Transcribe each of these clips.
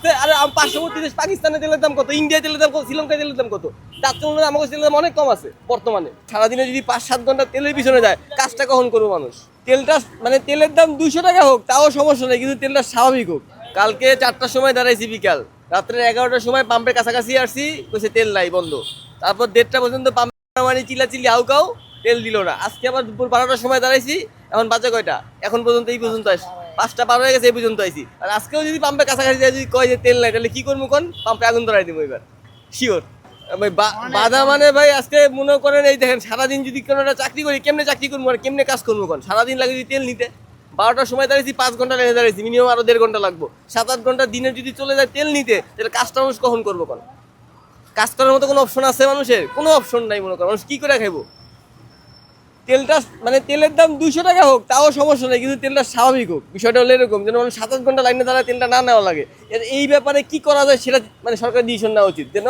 বাড়ছে। আরে পার্শ্ববর্তী দেশ পাকিস্তানে তেলের দাম কত, ইন্ডিয়া তেলের দাম কত, শ্রীলঙ্কায় তেলের দাম কত? তার তুলনায় আমাদের তেলের দাম অনেক কম আছে বর্তমানে। সারাদিনে যদি 5-7 ঘন্টা তেলের পিছনে যায়, কাজটা কখন করবো মানুষ? তেলটা মানে তেলের দাম 200 টাকা হোক তাও সমস্যা নেই, কিন্তু তেলটা স্বাভাবিক হোক। কালকে 4টার সময় দাঁড়াইছি, বিকাল রাত্রে 11টার সময় পাম্পের কাছাকাছি আসছি, কইছে তেল নাই, বন্ধ। তারপর 1:30টা পর্যন্ত পাম্পে মানে চিল্লাচিল্লি হাউকাও, তেল দিল না। আজকে আবার দুপুর 12টার সময় দাঁড়াইছি, এখন বাজে কয়টা? এখন পর্যন্ত এই পর্যন্ত আসি, 5টা পার হয়ে গেছে, এই পর্যন্ত আইছি। আর আজকেও যদি পাম্পের কাছাকাছি যায়, যদি কয় যে তেল নাই, তাহলে কি করবো কোন? পাম্পে আগুন ধরাই দিব এবার, শিওর। ভাই বাধা মানে ভাই আজকে মনে করেন, এই দেখেন সারাদিন যদি কোনো একটা চাকরি করি, কেমনে চাকরি করবো আর কেমনে কাজ করবো কোন? সারাদিন লাগে যদি তেল নিতে। 12টার সময় দাঁড়িয়েছি, 5 ঘন্টা লেগে দাঁড়িয়েছি, মিনিমাম আরো 1.5 ঘন্টা লাগবো। 7-8 ঘন্টা দিনে যদি চলে যায় তেল নিতে, তাহলে কাজটা মানুষ কখন করবো কোন? কাজ করার মতো কোনো অপশন আছে মানুষের? কোনো অপশন নাই। মনে করেন মানুষ কি করে খাইবো? তেলটা মানে তেলের দাম 200 টাকা হোক তাও সমস্যা নেই, কিন্তু তেলটা স্বাভাবিক হোক। বিষয়টা হলো এরকম, যেন মানুষ 7-8 ঘন্টা লাইনে দাঁড়ায় তেলটা না নেওয়া লাগে। এই ব্যাপারে কি করা যায় সেটা মানে সরকার ডিসিশন নেওয়া উচিত, যেন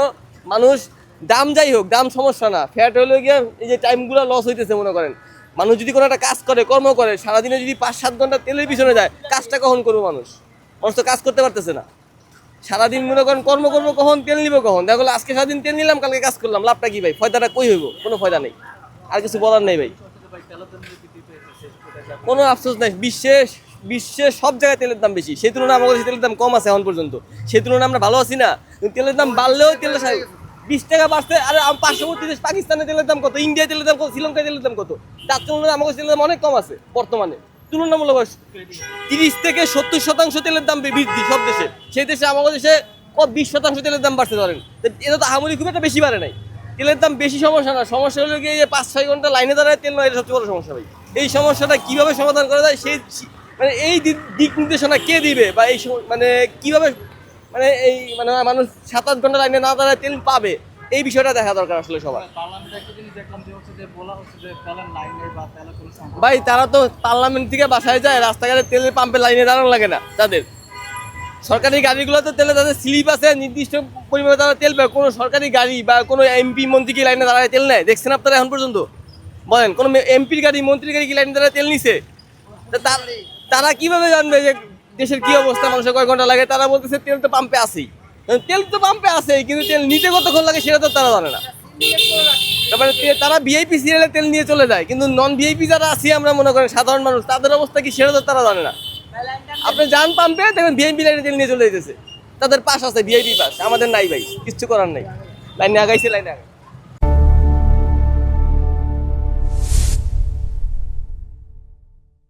মানুষ দাম যাই হোক, দাম সমস্যা না। ফ্যাট হলো গিয়ে এই যে টাইমগুলো লস হইতেছে, মনে করেন মানুষ যদি কোনো একটা কাজ করে, কর্ম করে, সারাদিনে যদি 5-7 ঘন্টা তেলের পিছনে যায়, কাজটা কখন করবো মানুষ? মানুষ তো কাজ করতে পারতেছে না। সারাদিন মনে করেন কর্ম করবো কখন, তেল নিবো কখন? দেখো আজকে সারাদিন তেল নিলাম, কালকে কাজ করলাম, লাভটা কি ভাই? ফয়দাটা কই হইব? কোনো ফয়দা নেই, আর কিছু বলার নেই ভাই। কোনো আফসোস নাই। বিশ্বে সব জায়গায় তেলের দাম বেশি, সেই তুলনায় আমাদের দেশে তেলের দাম কম আছে এখন পর্যন্ত। সেই তুলনায় আমরা ভালো আছি না। কিন্তু তেলের দাম বাড়লেও তেলের 20 টাকা বাড়ছে। আরে পার্শ্ববর্তী দেশ পাকিস্তানে তেলের দাম কত, ইন্ডিয়া তেলের দাম কত, শ্রীলঙ্কায় তেলের দাম কত? তার তুলনায় আমাদের তেলের দাম অনেক কম আছে বর্তমানে, তুলনামূলক 30-70% তেলের দাম বৃদ্ধি সব দেশে। সেই দেশে আমাদের দেশে 20% তেলের দাম বাড়ছে ধরেন। এটা তো আহামরি খুব একটা বেশি বাড়ে নাই। তেলের দাম বেশি সমস্যা না, সমস্যা হলো গিয়ে 5-6 ঘন্টা লাইনে দাঁড়ায় তেল নয়, এটা সবচেয়ে বড় সমস্যা ভাই। এই সমস্যাটা কিভাবে সমাধান করা যায়, সেই মানে এই দিক নির্দেশনা কে দিবে, বা এই মানে কিভাবে মানে এই মানে মানুষ 7-8 ঘন্টা লাইনে না দাঁড়ায় তেল পাবে, এই বিষয়টা দেখা দরকার আসলে সবার। ভাই তারা তো পার্লামেন্ট থেকে বাসায় যায়, রাস্তাঘাটে তেলের পাম্পে লাইনে দাঁড়ানো লাগে না তাদের। সরকারি গাড়িগুলো তো তেলে তাদের স্লিপ আছে, নির্দিষ্ট পরিমাণে তারা তেল পায়। কোনো সরকারি গাড়ি বা কোনো এমপি মন্ত্রী কি লাইনে দাঁড়ায় তেল নেয়? দেখছেন আপনারা এখন পর্যন্ত? বলেন, কোনো এমপির গাড়ি, মন্ত্রীর গাড়ি কি লাইনে দাঁড়ায় তেল নিছে? তারা কিভাবে জানবে যে দেশের কি অবস্থা, মানুষের কয় ঘন্টা লাগে? তারা বলতেছে তেল তো পাম্পে আছেই। তেল তো পাম্পে আছেই, কিন্তু তেল নিতে কতক্ষণ লাগে সেটা তো তারা জানে না। তারপরে তারা ভিআইপি সিরিয়ালে তেল নিয়ে চলে যায়, কিন্তু নন ভিআইপি যারা আছি আমরা, মনে করেন সাধারণ মানুষ, তাদের অবস্থা কি সেটা তো তারা জানে না। আপনি যান পাম্পে, দেখবেন ভিআইপি লাইনে তেল নিয়ে চলে যেতেছে, তাদের পাস আছে, ভিআইপি পাস। আমাদের নাই ভাই, কিচ্ছু করার নাই। লাইনে আগাইছে, লাইনে আগাই।